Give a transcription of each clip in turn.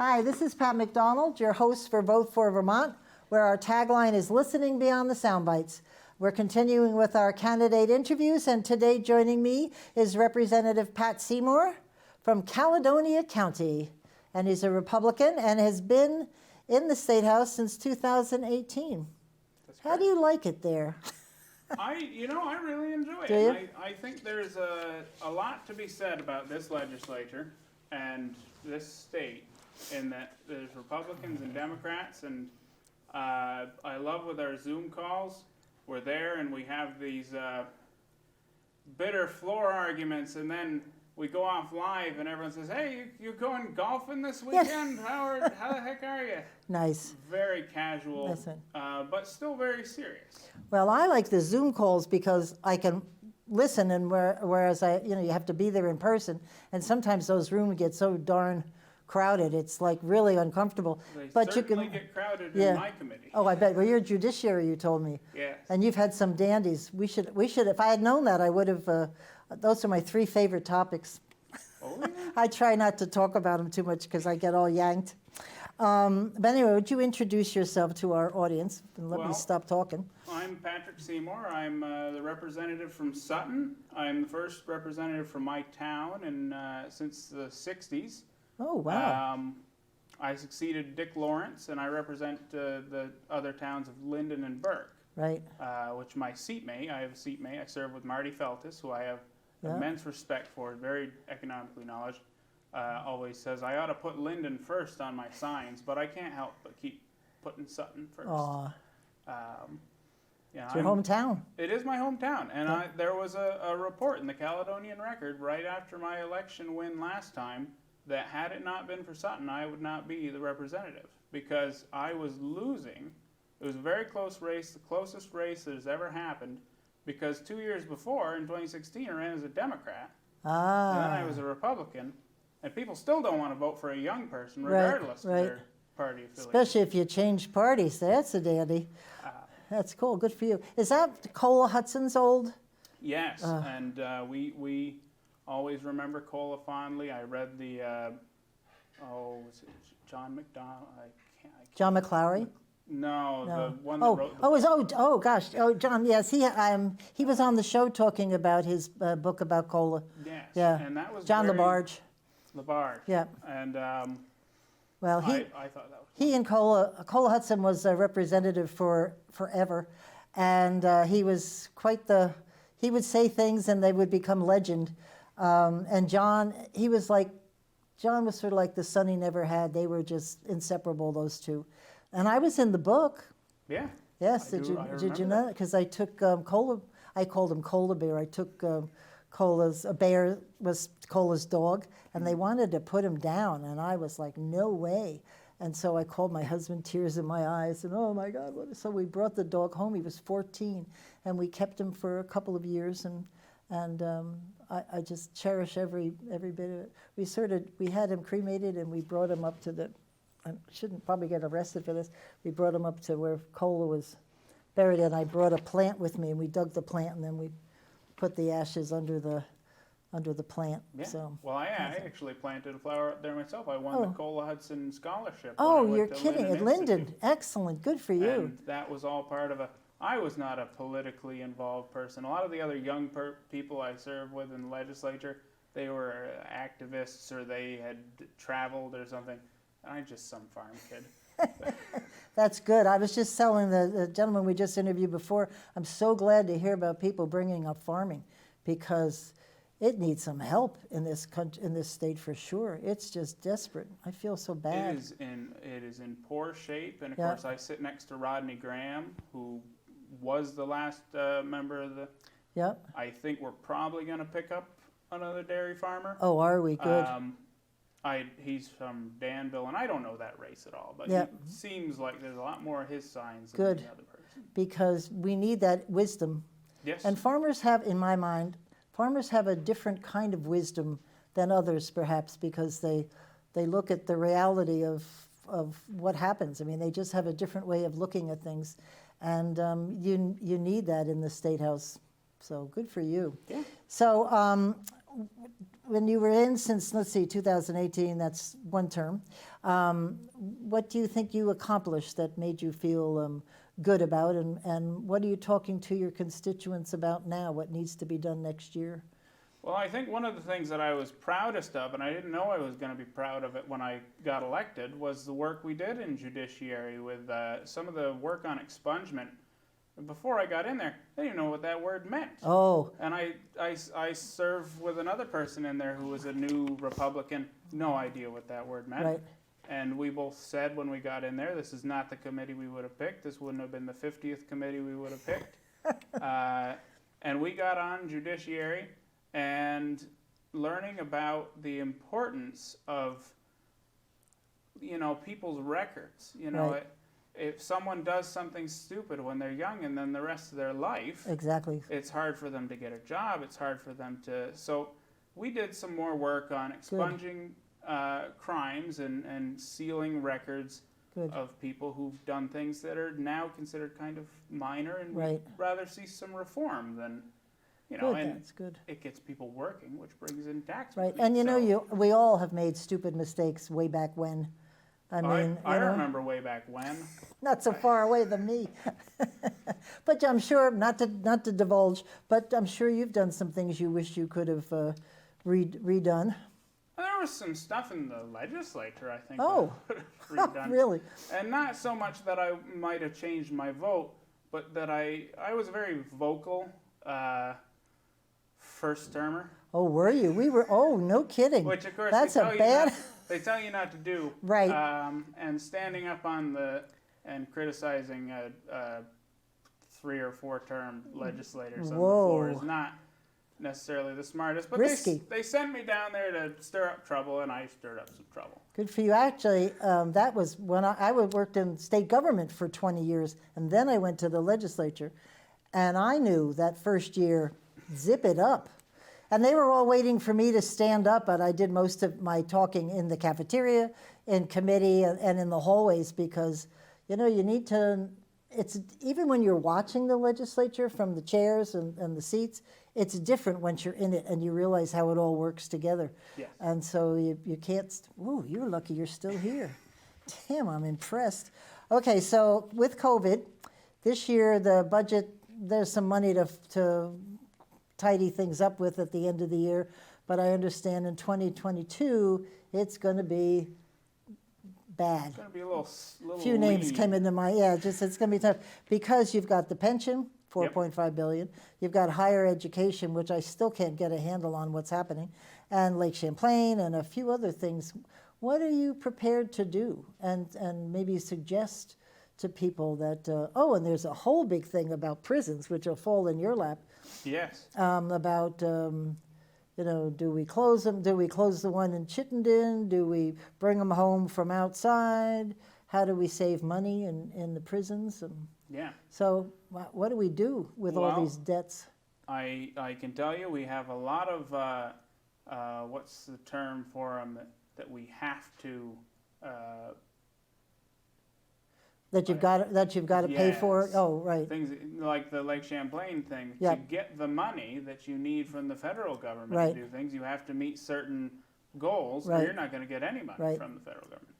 Hi, this is Pat McDonald, your host for Vote for Vermont, where our tagline is listening beyond the sound bites. We're continuing with our candidate interviews, and today joining me is Representative Pat Seymour from Caledonia County. And he's a Republican and has been in the State House since 2018. How do you like it there? I really enjoy Do it. you? I think there's a lot to be said about this legislature and this state, in that there's Republicans and Democrats, and I love with our Zoom calls, we're there and we have these bitter floor arguments, and then we go off live and everyone says, hey, you going golfing this weekend? How the heck are you? Nice. Very casual, Listen. but still very serious. Well, I like the Zoom calls because I can listen, and whereas you have to be there in person, and sometimes those rooms get so darn crowded, it's like really uncomfortable. They certainly get crowded in my committee. Oh, I bet. Well, you're judiciary, you told me. Yes. And you've had some dandies. We should. If I had known that, I would have. Those are my three favorite topics. Oh, yeah. I try not to talk about them too much because I get all yanked. But anyway, would you introduce yourself to our audience and let me stop talking? I'm Patrick Seymour. I'm the representative from Sutton. I'm the first representative from my town, and since the 60s. Oh, wow. I succeeded Dick Lawrence, and I represent the other towns of Linden and Burke. Right. Which my seatmate, I have a seatmate, I serve with Marty Feltus, who I have immense respect for, very economically knowledgeable. Always says I ought to put Linden first on my signs, but I can't help but keep putting Sutton first. Aw. Yeah, It's your hometown. It is my hometown, and there was a report in the Caledonian Record right after my election win last time that had it not been for Sutton, I would not be the representative, because I was losing. It was a very close race, the closest race that has ever happened, because 2 years before, in 2016, I ran as a Democrat, and then I was a Republican, and people still don't want to vote for a young person, regardless of their party affiliation. Especially if you change parties. That's a dandy. That's cool. Good for you. Is that Cola Hudson's old? Yes, and we always remember Cola fondly. I read the, was it John McDonald? John McClary? No, the one that wrote the John, yes, he was on the show talking about his book about cola. Yes, yeah. And that was John LaBarge. LaBarge. Yeah. And well, I thought that was he and Cola Hudson was a representative for forever, and he was he would say things and they would become legend. And John was sort of like the son he never had. They were just inseparable, those two. And I was in the book. Yeah. Yes, did you know that? Because I took Cola, I called him Cola Bear. I took a bear was Cola's dog, and they wanted to put him down, and I was like, no way. And so I called my husband, tears in my eyes, and oh my God, so we brought the dog home. He was 14, and we kept him for a couple of years, and I just cherish every bit of it. We had him cremated, and we brought him up to I shouldn't probably get arrested for this. We brought him up to where Cola was buried, and I brought a plant with me, and we dug the plant, and then we put the ashes under the plant. Yeah. So, well, I actually planted a flower up there myself. I won the Cola Hudson Scholarship. Oh, you're kidding. At Linden. Excellent. Good for you. And that was all part of I was not a politically involved person. A lot of the other young people I served with in the legislature, they were activists, or they had traveled or something. I'm just some farm kid. That's good. I was just telling the gentleman we just interviewed before, I'm so glad to hear about people bringing up farming, because it needs some help in this country, in this state, for sure. It's just desperate. I feel so bad. It is in poor shape, and of course I sit next to Rodney Graham, who was the last member of the. Yep. I think we're probably going to pick up another dairy farmer. Oh, are we? Good. He's from Danville, and I don't know that race at all, but it seems like there's a lot more of his signs than the other person. Because we need that wisdom. Yes. And farmers have, in my mind, a different kind of wisdom than others, perhaps, because they look at the reality of what happens. I mean, they just have a different way of looking at things, and you need that in the State House. So good for you. Yeah. So when you were in since, let's see, 2018, that's one term, what do you think you accomplished that made you feel good about, and what are you talking to your constituents about now? What needs to be done next year? Well, I think one of the things that I was proudest of, and I didn't know I was going to be proud of it when I got elected, was the work we did in judiciary with some of the work on expungement. Before I got in there, I didn't even know what that word meant. Oh, And I served with another person in there who was a new Republican, no idea what that word meant. right. And we both said when we got in there, this is not the committee we would have picked. This wouldn't have been the 50th committee we would have picked. And we got on judiciary and learning about the importance of, people's records. Right. If someone does something stupid when they're young and then the rest of their life, Exactly. it's hard for them to get a job. It's hard for them to. So we did some more work on expunging crimes and sealing records Good. of people who've done things that are now considered kind of minor, and Right. we'd rather see some reform than, Good, and that's good. it gets people working, which brings in tax Right, money. and we all have made stupid mistakes way back when. I mean, I remember way back when. not so far away than me. But I'm sure, not to divulge, but I'm sure you've done some things you wish you could have redone. There was some stuff in the legislature, I think, Oh. that I would have redone. Really? And not so much that I might have changed my vote, but that I was a very vocal first termer, Oh, were you? We were. Oh, no kidding. which of course That's they a tell, bad. they tell you not to do. Right. And standing up and criticizing 3 or 4 term legislators on the floor is Whoa. not necessarily the smartest. But Risky. they sent me down there to stir up trouble, and I stirred up some trouble. Good for you. Actually, that was when I worked in state government for 20 years, and then I went to the legislature, and I knew that first year, zip it up. And they were all waiting for me to stand up, but I did most of my talking in the cafeteria, in committee, and in the hallways, because, you need to, it's, even when you're watching the legislature from the chairs and the seats, it's different once you're in it and you realize how it all works together. Yes. And so you can't, ooh, you're lucky you're still here. Damn, I'm impressed. Okay, so with COVID, this year the budget, there's some money to tidy things up with at the end of the year, but I understand in 2022 it's going to be bad. It's going to be a little Few names lean. came into my, just it's going to be tough because you've got the pension, 4.5 billion. You've got higher education, which I still can't get a handle on what's happening, and Lake Champlain and a few other things. What are you prepared to do? And maybe suggest to people that, and there's a whole big thing about prisons, which will fall in your lap, Yes. about, do we close them? Do we close the one in Chittenden? Do we bring them home from outside? How do we save money in the prisons? Yeah. So what do we do with all Well, these debts? I can tell you we have a lot of, what's the term for them, that we have to, That you've got to pay for? Yes. Oh, right. things like the Lake Champlain thing. Yep. To get the money that you need from the federal government Right. to do things, you have to meet certain goals, or Right. you're not going to get any money Right. from the federal government.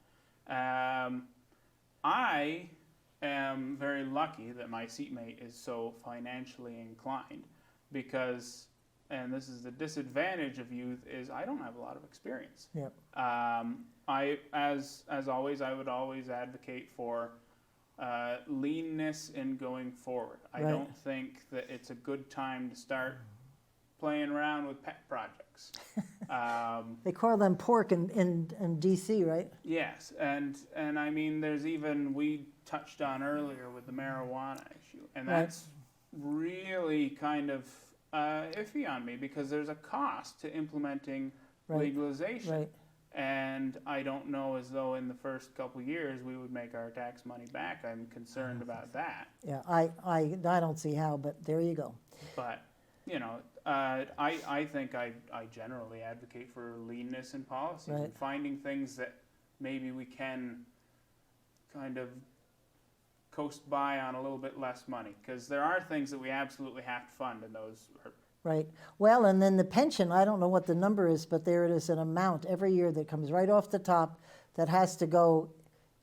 I am very lucky that my seatmate is so financially inclined because, and this is the disadvantage of youth, is I don't have a lot of experience. Yep. As always, I would always advocate for leanness in going forward. I Right. don't think that it's a good time to start playing around with pet projects. They call them pork in D.C., right? Yes, and I mean, there's even, we touched on earlier with the marijuana issue, and Right. that's really kind of iffy on me because there's a cost to implementing Right. legalization. Right. And I don't know as though in the first couple years we would make our tax money back. I'm concerned about that. Yeah, I don't see how, but there you go. But, I think I generally advocate for leanness in policies Right. and finding things that maybe we can kind of coast by on a little bit less money. Because there are things that we absolutely have to fund, and those are Right. Well, and then the pension, I don't know what the number is, but there it is, an amount every year that comes right off the top that has to go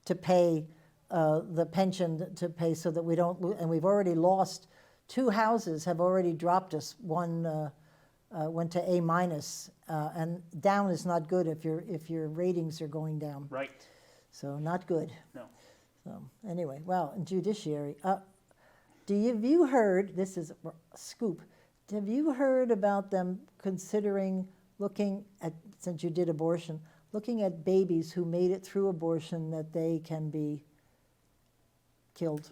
to pay the pension to pay so that we don't lose. And we've already lost, 2 houses have already dropped us. One went to A minus, and down is not good if your ratings are going down. Right. So not good. No. So anyway, well, in judiciary, have you heard, this is a scoop, have you heard about them considering looking at, since you did abortion, looking at babies who made it through abortion that they can be killed?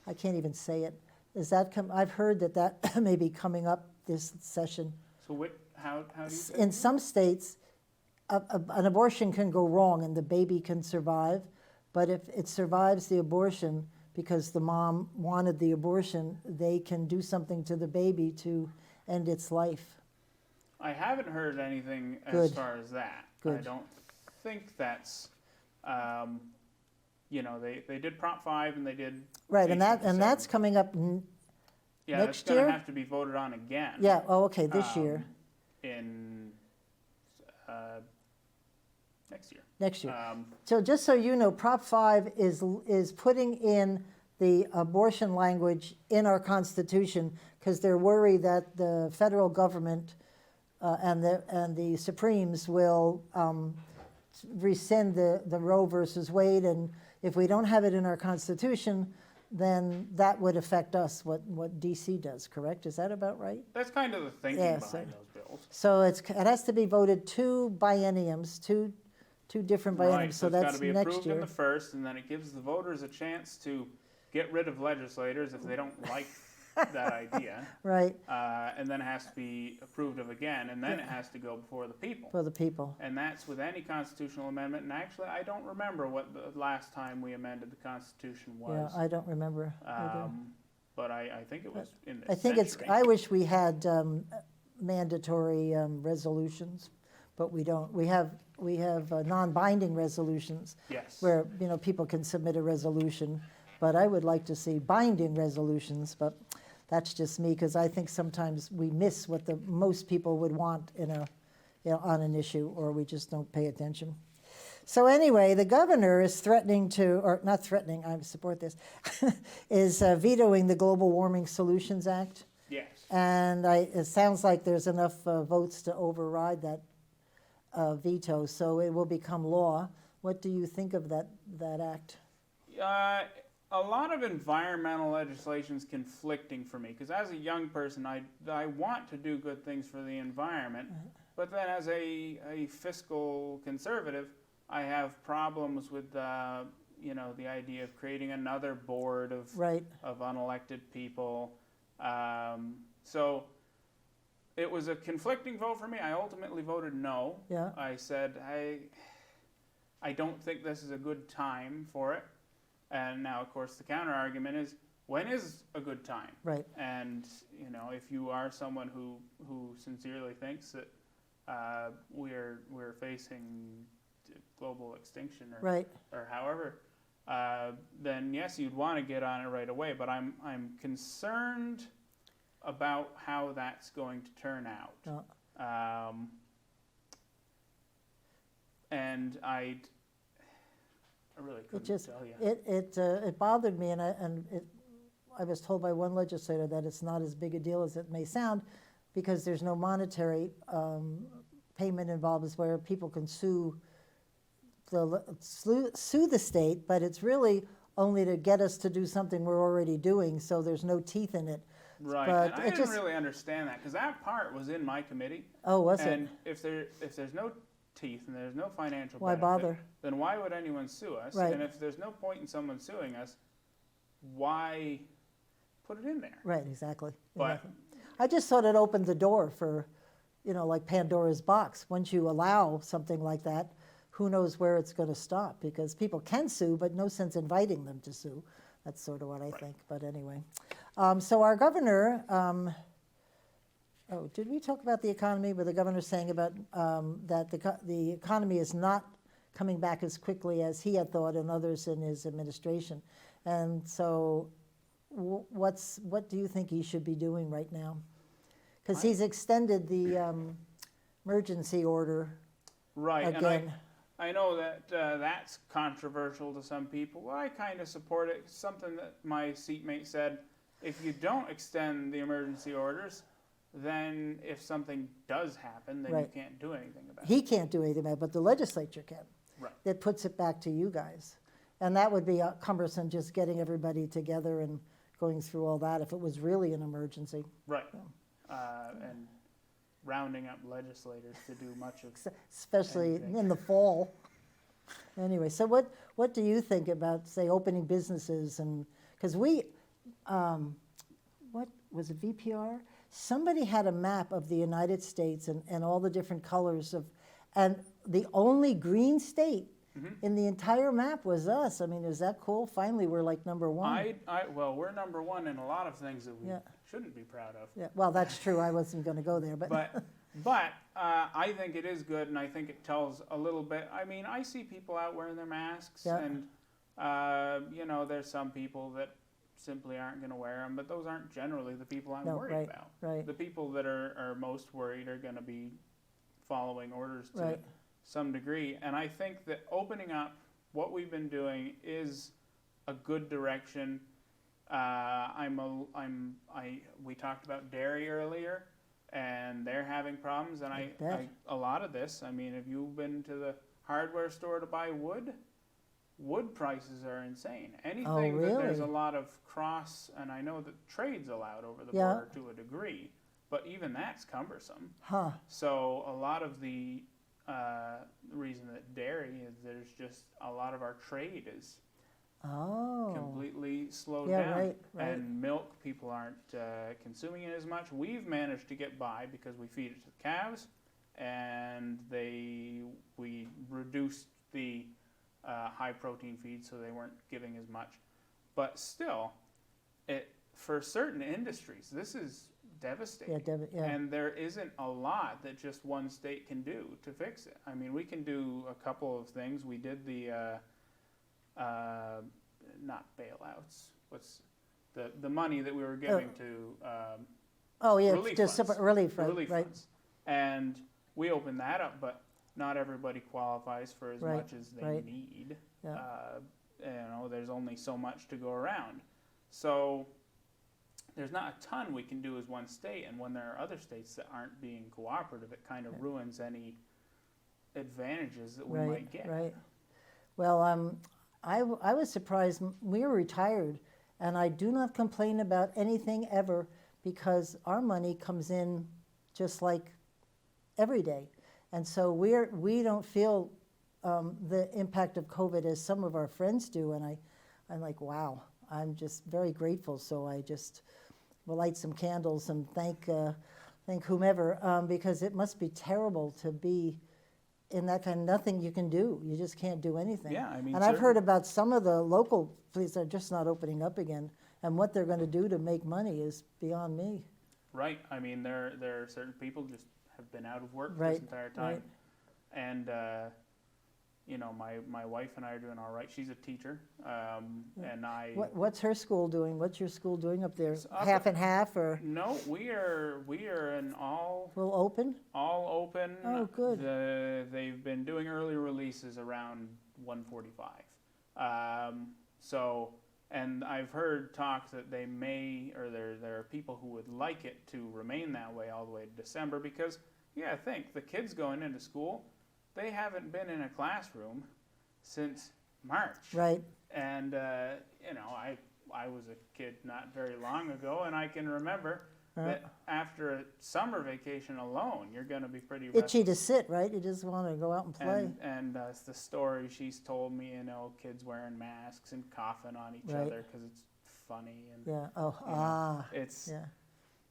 I can't even say it. Is that I've heard that may be coming up this session. So how do you say In some states, an abortion can go wrong and the baby can survive, but if it survives the abortion because the mom wanted the abortion, they can do something to the baby to end its life. I haven't heard anything as Good. far as that. Good. I don't think that's, they did Prop 5 and they did. Right, and 18%. that's coming up yeah, next that's going year? to have to be voted on again. Yeah, oh, okay, this year. In next year. Next year. So just so you know, Prop 5 is putting in the abortion language in our Constitution because they're worried that the federal government and the Supremes will rescind the Roe versus Wade, and if we don't have it in our Constitution, then that would affect us, what D.C. does, correct? Is that about right? That's kind of the thinking Yeah, behind those bills. So it has to be voted 2 bienniums, two different bienniums, Right, so it's got that's to be next approved in year. the first, and then it gives the voters a chance to get rid of legislators if they don't like that idea. Right, And then it has to be approved of again, and then it has to go before the people. for the people. And that's with any constitutional amendment. And actually, I don't remember what the last time we amended the Constitution Yeah, was. I don't remember. either. But I think it was in this I think century. I wish we had mandatory resolutions, but we don't. We have non-binding resolutions Yes. where, people can submit a resolution, but I would like to see binding resolutions, but that's just me, because I think sometimes we miss what the most people would want on an issue, or we just don't pay attention. So anyway, the governor is threatening to, or not threatening, I support this, is vetoing the Global Warming Solutions Act. Yes. And it sounds like there's enough votes to override that veto, so it will become law. What do you think of that act? A lot of environmental legislation is conflicting for me, because as a young person, I want to do good things for the environment, but then as a fiscal conservative, I have problems with the idea of creating another board of unelected people. So it was a conflicting vote for me. I ultimately voted no. Yeah. I said I don't think this is a good time for it. And now, of course, the counter argument is, when is a good time? Right. And if you are someone who sincerely thinks that we're facing global extinction or however, then yes, you'd want to get on it right away. But I'm concerned about how that's going to turn out. And I really couldn't tell you. It bothered me, and I was told by one legislator that it's not as big a deal as it may sound, because there's no monetary payment involved, is where people can sue the state, but it's really only to get us to do something we're already doing, so there's no teeth in it. Right, But and I didn't really understand that, because that part was in my committee. Oh, was and it? if there's no teeth and there's no financial Why benefit, bother? then why would anyone sue us? Right. And if there's no point in someone suing us, why put it in there? Right, exactly. But I just thought it opened the door for, like Pandora's box. Once you allow something like that, who knows where it's going to stop, because people can sue, but no sense inviting them to sue. That's sort of what I think, but anyway. So our governor, did we talk about the economy? Where the governor's saying about that the economy is not coming back as quickly as he had thought and others in his administration. And so what do you think he should be doing right now? Because he's extended the emergency order Right, and again. I know that that's controversial to some people. Well, I kind of support it. Something that my seatmate said, if you don't extend the emergency orders, then if something does happen, then you Right. can't do anything about it. He can't do anything about it, but the legislature can. Right. That puts it back to you guys. And that would be cumbersome, just getting everybody together and going through all that if it was really an emergency. Right. And rounding up legislators to do much of Especially anything. in the fall. Anyway, so what do you think about, say, opening businesses? And because we, what was it, VPR? Somebody had a map of the United States and all the different colors of, and the only green state in the entire map was us. I mean, is that cool? Finally, we're like number one. Well, we're number one in a lot of things that we Yeah. shouldn't be proud of. Yeah, well, that's true. I wasn't going to go there, but But I think it is good, and I think it tells a little bit. I mean, I see people out wearing their masks, Yeah. and you know, there's some people that simply aren't going to wear them, but those aren't generally the people I'm No, worried right, about. right. The people that are most worried are going to be following orders to Right. some degree, and I think that opening up what we've been doing is a good direction. We talked about dairy earlier, and they're having problems, and bet. a lot of this, I mean, if you've been to the hardware store to buy wood prices are insane. Anything that there's a really? lot of cross, and I know that trade's allowed over the Yeah. border to a degree, but even that's cumbersome. huh? So a lot of the reason that dairy is there's just a lot of our trade is Oh, completely slowed Yeah, down. right, right. And milk, people aren't consuming it as much. We've managed to get by because we feed it to the calves, and we reduced the high protein feed so they weren't giving as much. But still, for certain industries, this is devastating. yeah. And there isn't a lot that just one state can do to fix it. I mean, we can do a couple of things. We did the not bailouts. What's the money that we were giving to Oh, yeah, relief just funds. relief, the right, relief right. funds, and we opened that up, but not everybody qualifies for as Right, much as they right. need. Yeah. You know, there's only so much to go around, so there's not a ton we can do as one state. And when there are other states that aren't being cooperative, it kind of ruins any advantages that we Right, might get. right. Well, I was surprised. We were retired, and I do not complain about anything ever because our money comes in just like every day. And so we don't feel the impact of COVID as some of our friends do. And I'm like, wow, I'm just very grateful. So I just will light some candles and thank whomever, because it must be terrible to be in that kind of nothing you can do. You just can't do anything. Yeah, I mean, and I've heard about some of the local places are just not opening up again. And what they're going to do to make money is beyond me. Right. I mean, there are certain people just have been out of work Right, this entire time, right. and you know, my wife and I are doing all right. She's a teacher, and I. What's her school doing? What's your school doing up there? It's up Half and half, or No, we are an all open? open. Oh, good. They've been doing early releases around 1:45. So, and I've heard talk that they may, or there are people who would like it to remain that way all the way to December, because, yeah, I think the kids going into school, they haven't been in a classroom since March. Right. And, you know, I was a kid not very long ago, and I can remember that after a summer vacation alone, you're going to be pretty Itchy to sit, right? You just want to go out and play. And it's the story she's told me, you know, kids wearing masks and coughing on each Right. other because it's funny. And Yeah. Oh, you know, it's yeah.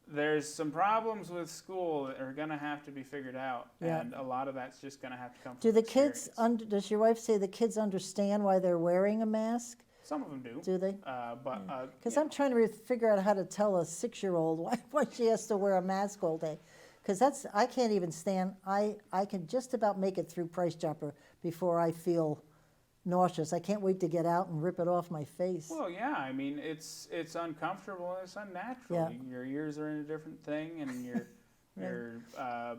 there's some problems with school that are going to have to be figured out, Yeah. and a lot of that's just going to have to come Do from the kids, experience. does your wife say the kids understand why they're wearing a mask? Some of them do. Do they? Because Yeah. I'm trying to figure out how to tell a 6-year-old why she has to wear a mask all day. Because I can't even stand, I can just about make it through Price Chopper before I feel nauseous. I can't wait to get out and rip it off my face. Well, yeah, I mean, it's uncomfortable and it's unnatural. Yeah. Your ears are in a different thing, and Right. Your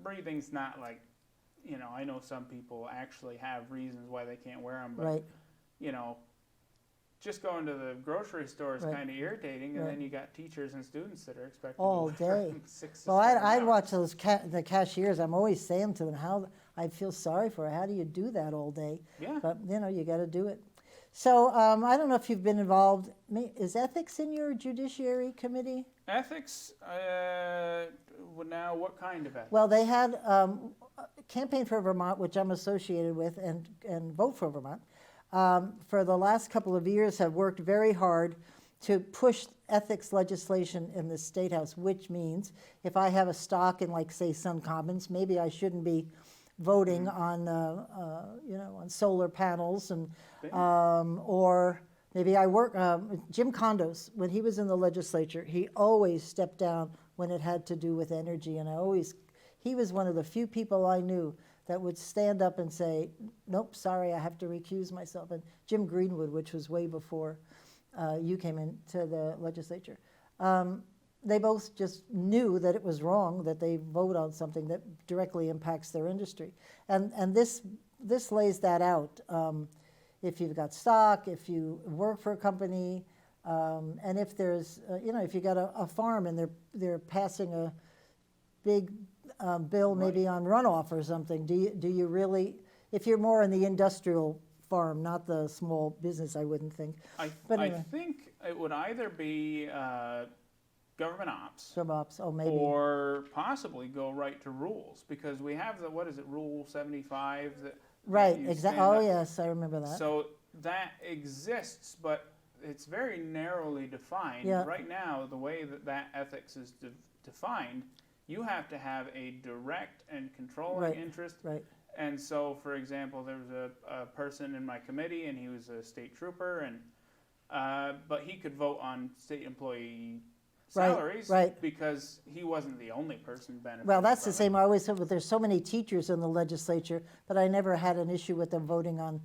breathing's not like, you know, I know some people actually have reasons why they can't wear them, but, Right. you know, just going to the grocery store is Right. kind of irritating, and Right. then you got teachers and students that are expected All to wear day. them 6 to Well, 7 I'd hours. watch those the cashiers. I'm always saying to them, how I feel sorry for her. How do you do that all day? Yeah. But, you know, you got to do it. So I don't know if you've been involved. Is ethics in your judiciary committee? Ethics, now what kind of ethics? Well, they had Campaign for Vermont, which I'm associated with, and Vote for Vermont, for the last couple of years have worked very hard to push ethics legislation in the State House, which means if I have a stock in, like, say, Sun Commons, maybe I shouldn't be voting on, you know, on solar panels, and or maybe I work. Jim Condos, when he was in the legislature, he always stepped down when it had to do with energy, and he was one of the few people I knew that would stand up and say, nope, sorry, I have to recuse myself. And Jim Greenwood, which was way before you came into the legislature. They both just knew that it was wrong that they vote on something that directly impacts their industry. And this lays that out. If you've got stock, if you work for a company, and if there's, you know, if you got a farm and they're passing a big bill maybe on runoff or something, do you really, if you're more in the industrial farm, not the small business, I wouldn't think. But I anyway. think it would either be government ops, Sub-ops, oh, maybe. or possibly go right to rules, because we have the, what is it, Rule 75? Right, you exactly. stand Oh, up. yes, I remember that. So that exists, but it's very narrowly defined. Yeah. Right now, the way that ethics is defined, you have to have a direct and controlling Right, interest. right. And so, for example, there was a person in my committee, and he was a state trooper, and but he could vote on state employee salaries, right. because he wasn't the only person benefiting. Well, that's the from it. same. I always said, but there's so many teachers in the legislature, but I never had an issue with them voting on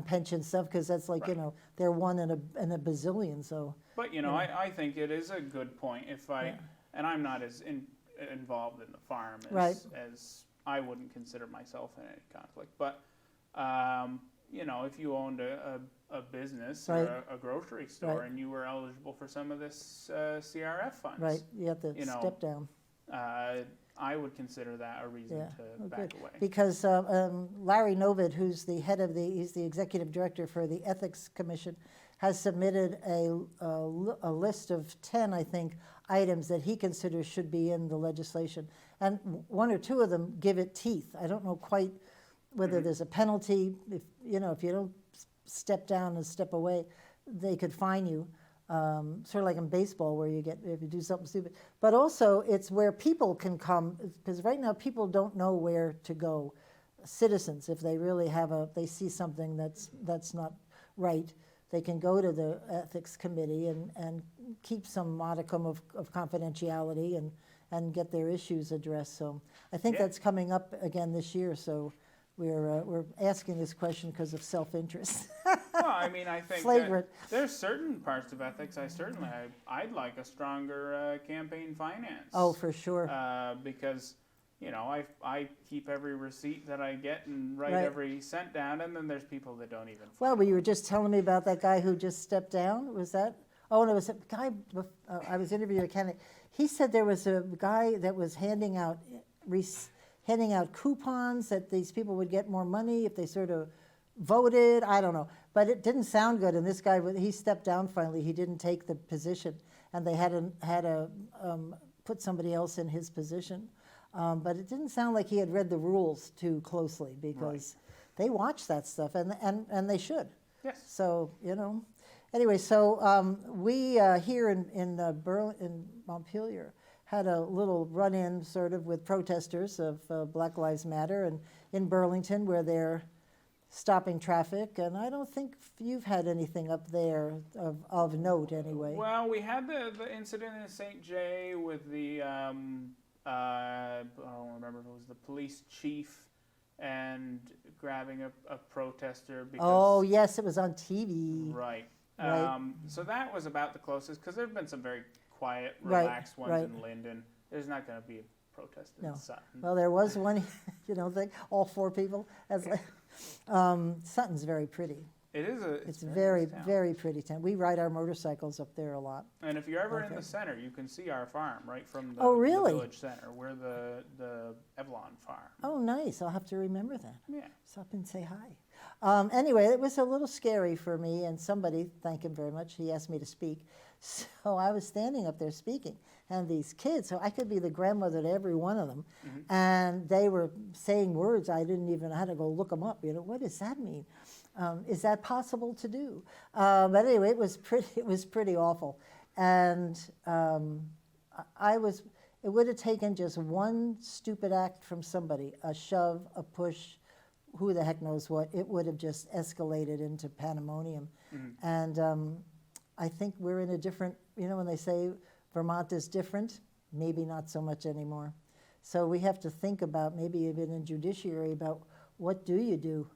pension stuff, because that's like, you Right. know, they're one in a bazillion, so. But, you know, I think it is a good point if Yeah. and I'm not as involved in the farm Right. as I wouldn't consider myself in any conflict. But, you know, if you owned a business Right. or a grocery store, Right. and you were eligible for some of this CRF funds, Right, you have to You know, step down. I would consider that a reason Yeah. to Oh, back good. away. Because Larry Novid, who's the head of he's the executive director for the Ethics Commission, has submitted a list of 10, I think, items that he considers should be in the legislation. And one or two of them give it teeth. I don't know quite whether there's a penalty. If you don't step down and step away, they could fine you. Sort of like in baseball, where if you do something stupid. But also, it's where people can come, because right now people don't know where to go. Citizens, if they really they see something that's not right, they can go to the ethics committee and keep some modicum of confidentiality and get their issues addressed. So I think Yeah. that's coming up again this year. So we're asking this question because of self-interest. Well, I mean, I think Flagrant. that there's certain parts of ethics I'd like a stronger campaign finance. Oh, for sure. Because, you know, I keep every receipt that I get and write Right. every cent down, and then there's people that don't even. Well, you were just telling me about that guy who just stepped down. Was that? Oh, no, it was a guy. I was interviewing a candidate. He said there was a guy that was handing out coupons that these people would get more money if they sort of voted. I don't know, but it didn't sound good. And this guy, he stepped down finally. He didn't take the position, and they had to put somebody else in his position. But it didn't sound like he had read the rules too closely, because they watch that stuff, and they should. Yes. So, you know. Anyway, so we here in Montpelier had a little run-in sort of with protesters of Black Lives Matter, and in Burlington, where they're stopping traffic. And I don't think you've had anything up there of note anyway. Well, we had the incident in St. Jay with the I don't remember if it was the police chief and grabbing a protester because. Oh yes, it was on TV. Right. Right. So that was about the closest, because there have been some very quiet, Right, relaxed ones right. in Linden. There's not going to be a protested No. in Sutton. Well, there was one, all 4 people. Sutton's very pretty. It is It's very very, nice town. very pretty town. We ride our motorcycles up there a lot. And if you're ever in Okay. the center, you can see our farm right from the, Oh, the really? village center. We're the Evelyn farm. Oh, nice. I'll have to remember that. Yeah. Stop and say hi. Anyway, it was a little scary for me, and somebody, thank him very much, he asked me to speak. So I was standing up there speaking, and these kids, so I could be the grandmother to every one of them, and they were saying words I didn't even, I had to go look them up. What does that mean? Is that possible to do? But anyway, it was pretty awful. And it would have taken just one stupid act from somebody, a shove, a push, who the heck knows what, it would have just escalated into pandemonium. And I think we're in a different, when they say Vermont is different, maybe not so much anymore. So we have to think about, maybe even in judiciary, about what do you do?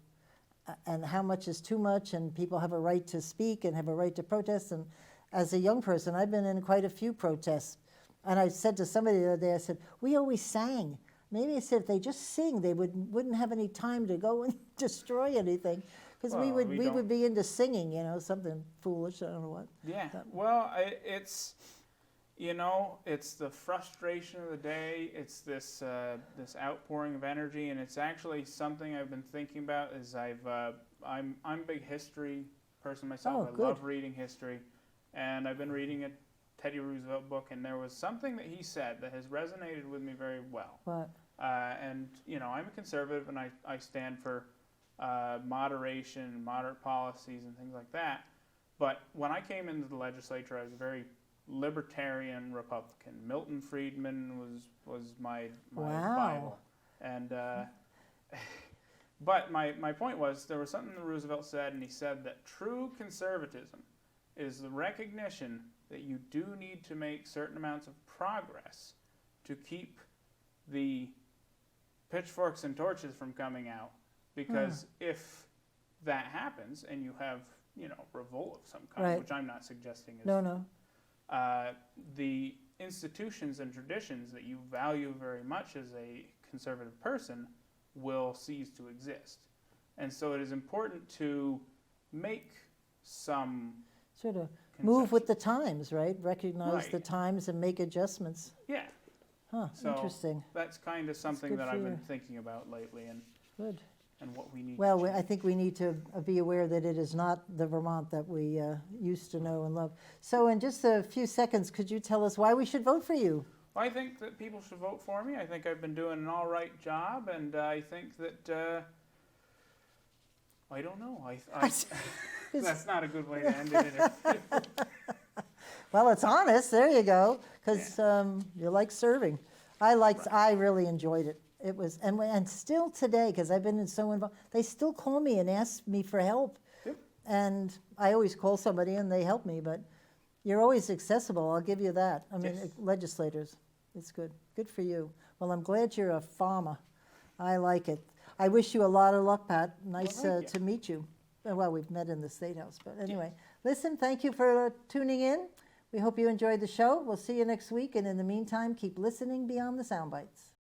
And how much is too much, and people have a right to speak and have a right to protest. And as a young person, I've been in quite a few protests. And I said to somebody the other day, I said, we always sang. Maybe I said if they just sing, they wouldn't have any time to go and destroy anything. Because Well, we would be into singing, something foolish, I don't know what. Yeah. Well, it's it's the frustration of the day. It's this outpouring of energy, and it's actually something I've been thinking about. I'm a big history person myself. Oh, I good. love reading history, and I've been reading a Teddy Roosevelt book, and there was something that he said that has resonated with me very well. What? And I'm a conservative, and I stand for moderation, moderate policies, and things like that. But when I came into the legislature, I was a very libertarian Republican. Milton Friedman was my Wow. Bible. And but my point was, there was something that Roosevelt said, and he said that true conservatism is the recognition that you do need to make certain amounts of progress to keep the pitchforks and torches from coming out. Because if that happens and you have, revolt of some kind, Right. which I'm not suggesting is No. the institutions and traditions that you value very much as a conservative person will cease to exist. And so it is important to make some Sort of move with the times, right? Recognize the Right. times and make adjustments. Yeah. Huh, So interesting. that's kind of something good that for I've been you. thinking about lately, and Good. what we need Well, to change. I think we need to be aware that it is not the Vermont that we used to know and love. So in just a few seconds, could you tell us why we should vote for you? I think that people should vote for me. I think I've been doing an all right job, and I think that I don't know. That's not a good way to end it. Well, it's honest. There you go. Because you like serving. I really enjoyed it. It was, and still today, because I've been so involved, they still call me and ask me for help. Yep. And I always call somebody and they help me, but you're always accessible, I'll give you that. I mean, Yes. legislators, it's good. Good for you. Well, I'm glad you're a farmer. I like it. I wish you a lot of luck, Pat. Nice thank you. to meet you. Well, we've met in the State House, but anyway. Listen, thank you for tuning in. We hope you enjoyed the show. We'll see you next week, and in the meantime, keep listening beyond the sound bites.